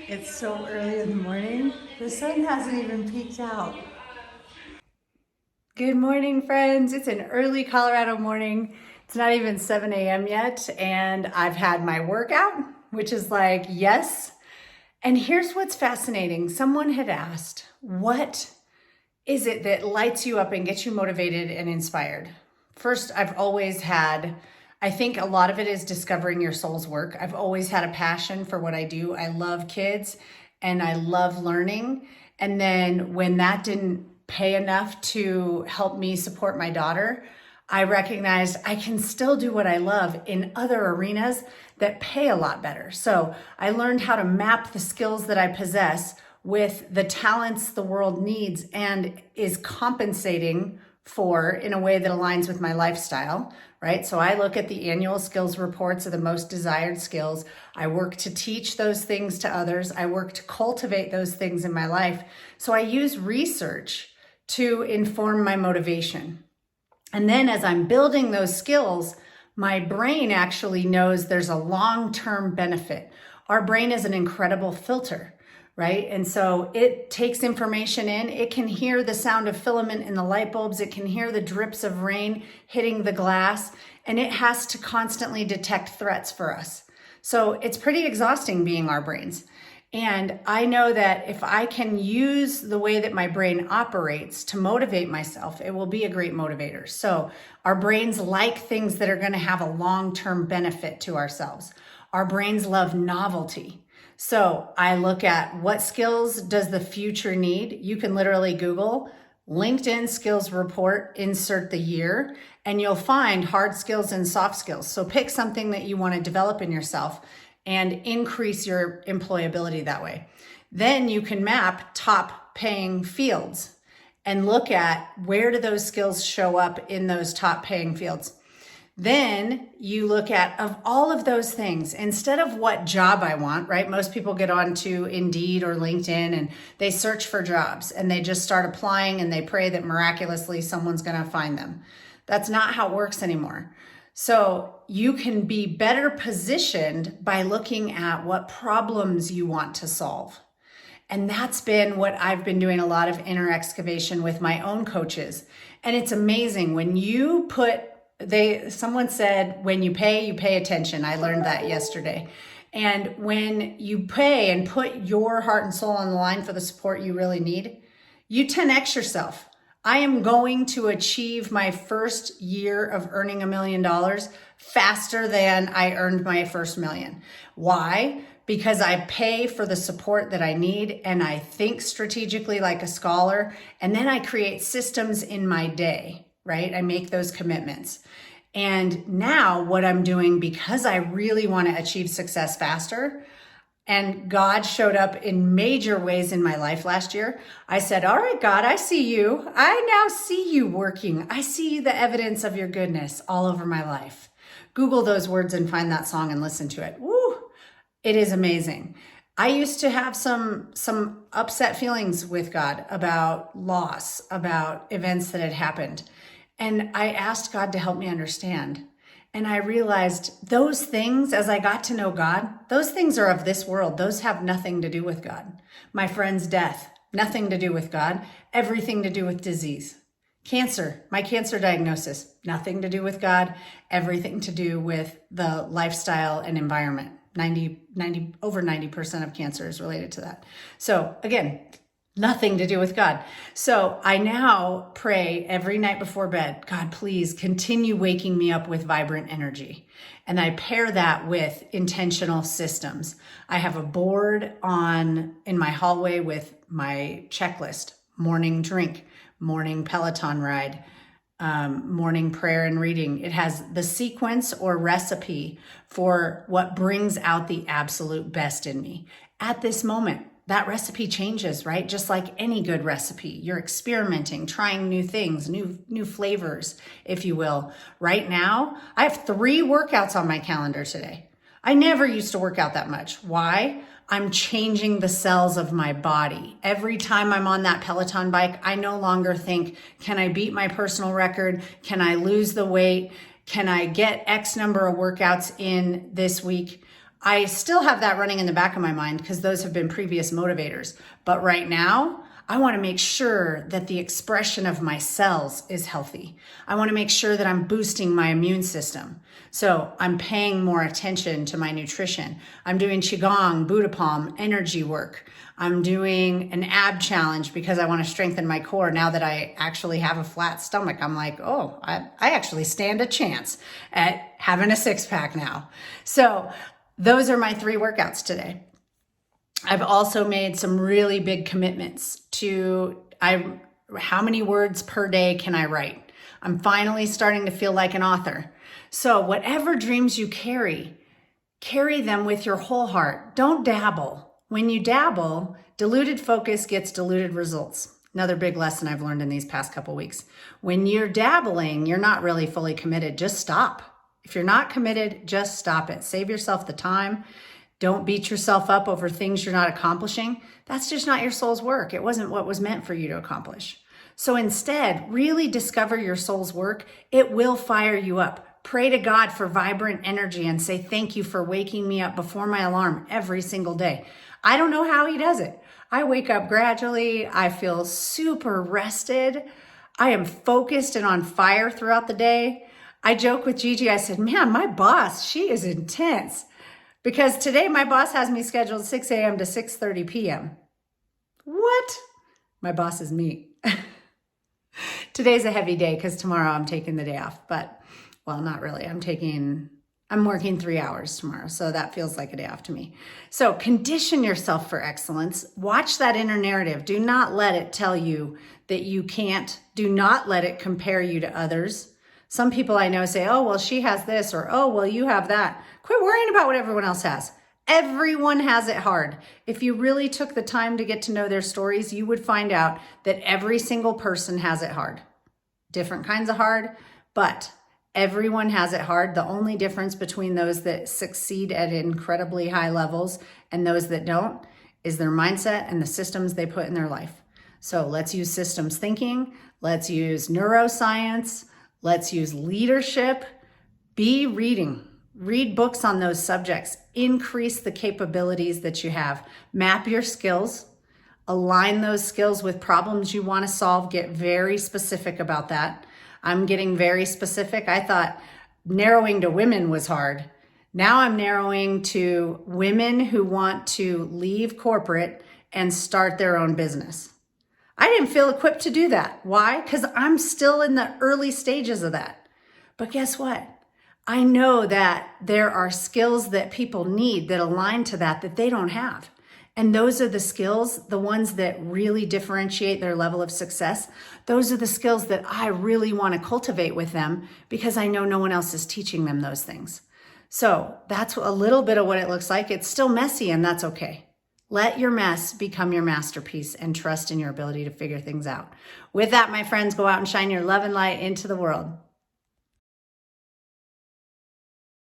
It's so early in the morning. The sun hasn't even peeked out. Good morning, friends. It's an early Colorado morning. It's not even 7 a.m. yet, and I've had my workout, which is like, yes. And here's what's fascinating. Someone had asked, what is it that lights you up and gets you motivated and inspired? First, I've always had, I think a lot of it is discovering your soul's work. I've always had a passion for what I do. I love kids and I love learning. And then when that didn't pay enough to help me support my daughter, I recognized I can still do what I love in other arenas that pay a lot better. So I learned how to map the skills that I possess with the talents the world needs and is compensating for in a way that aligns with my lifestyle, right? So I look at the annual skills reports of the most desired skills. I work to teach those things to others. I work to cultivate those things in my life. So I use research to inform my motivation. And then as I'm building those skills, my brain actually knows there's a long-term benefit. Our brain is an incredible filter, right? And so it takes information in. It can hear the sound of filament in the light bulbs. It can hear the drips of rain hitting the glass, and it has to constantly detect threats for us. So it's pretty exhausting being our brains. And I know that if I can use the way that my brain operates to motivate myself, it will be a great motivator. So our brains like things that are going to have a long-term benefit to ourselves. Our brains love novelty. So I look at what skills does the future need? You can literally Google LinkedIn skills report, insert the year, and you'll find hard skills and soft skills. So pick something that you want to develop in yourself and increase your employability that way. Then you can map top paying fields and look at where do those skills show up in those top paying fields. Then you look at, of all of those things, instead of what job I want, right? Most people get onto Indeed or LinkedIn and they search for jobs and they just start applying and they pray that miraculously someone's going to find them. That's not how it works anymore. So you can be better positioned by looking at what problems you want to solve. And that's been what I've been doing a lot of inner excavation with my own coaches. And it's amazing when you put, someone said, when you pay attention. I learned that yesterday. And when you pay and put your heart and soul on the line for the support you really need, you 10x yourself. I am going to achieve my first year of earning $1 million faster than I earned my first million. Why? Because I pay for the support that I need and I think strategically like a scholar, and then I create systems in my day, right? I make those commitments. And now what I'm doing, because I really want to achieve success faster, and God showed up in major ways in my life last year, I said, all right, God, I see you. I now see you working. I see the evidence of your goodness all over my life. Google those words and find that song and listen to it. Woo! It is amazing. I used to have some upset feelings with God about loss, about events that had happened. And I asked God to help me understand. And I realized those things, as I got to know God, those things are of this world. Those have nothing to do with God. My friend's death, nothing to do with God. Everything to do with disease. Cancer, my cancer diagnosis, nothing to do with God. Everything to do with the lifestyle and environment. Over 90% of cancer is related to that. So again, nothing to do with God. So I now pray every night before bed, God, please continue waking me up with vibrant energy. And I pair that with intentional systems. I have a board in my hallway with my checklist: morning drink, morning Peloton ride, morning prayer and reading. It has the sequence or recipe for what brings out the absolute best in me at this moment. That recipe changes, right? Just like any good recipe. You're experimenting, trying new things, new flavors, if you will. Right now, I have 3 workouts on my calendar today. I never used to work out that much. Why? I'm changing the cells of my body. Every time I'm on that Peloton bike, I no longer think, can I beat my personal record? Can I lose the weight? Can I get X number of workouts in this week? I still have that running in the back of my mind because those have been previous motivators. But right now, I want to make sure that the expression of my cells is healthy. I want to make sure that I'm boosting my immune system. So I'm paying more attention to my nutrition. I'm doing Qigong, Buddha Palm, energy work. I'm doing an ab challenge because I want to strengthen my core. Now that I actually have a flat stomach, I'm like, oh, I actually stand a chance at having a six pack now. So those are my 3 workouts today. I've also made some really big commitments to how many words per day can I write? I'm finally starting to feel like an author. So whatever dreams you carry them with your whole heart. Don't dabble. When you dabble, diluted focus gets diluted results. Another big lesson I've learned in these past couple weeks. When you're dabbling, you're not really fully committed. Just stop. If you're not committed, just stop it. Save yourself the time. Don't beat yourself up over things you're not accomplishing. That's just not your soul's work. It wasn't what was meant for you to accomplish. So instead, really discover your soul's work. It will fire you up. Pray to God for vibrant energy and say, thank you for waking me up before my alarm every single day. I don't know how he does it. I wake up gradually. I feel super rested. I am focused and on fire throughout the day. I joke with Gigi. I said, man, my boss, she is intense. Because today my boss has me scheduled 6 a.m. to 6:30 p.m. What? My boss is me. Today's a heavy day because tomorrow I'm taking the day off. But, well, not really. I'm working 3 hours tomorrow. So that feels like a day off to me. So condition yourself for excellence. Watch that inner narrative. Do not let it tell you that you can't. Do not let it compare you to others. Some people I know say, oh, well, she has this, or, oh, well, you have that. Quit worrying about what everyone else has. Everyone has it hard. If you really took the time to get to know their stories, you would find out that every single person has it hard. Different kinds of hard, but everyone has it hard. The only difference between those that succeed at incredibly high levels and those that don't is their mindset and the systems they put in their life. So let's use systems thinking. Let's use neuroscience. Let's use leadership. Be reading. Read books on those subjects. Increase the capabilities that you have. Map your skills. Align those skills with problems you want to solve. Get very specific about that. I'm getting very specific. I thought narrowing to women was hard. Now I'm narrowing to women who want to leave corporate and start their own business. I didn't feel equipped to do that. Why? Because I'm still in the early stages of that. But guess what? I know that there are skills that people need that align to that they don't have. And those are the skills, the ones that really differentiate their level of success. Those are the skills that I really want to cultivate with them because I know no one else is teaching them those things. So that's a little bit of what it looks like. It's still messy, and that's okay. Let your mess become your masterpiece and trust in your ability to figure things out. With that, my friends, go out and shine your love and light into the world.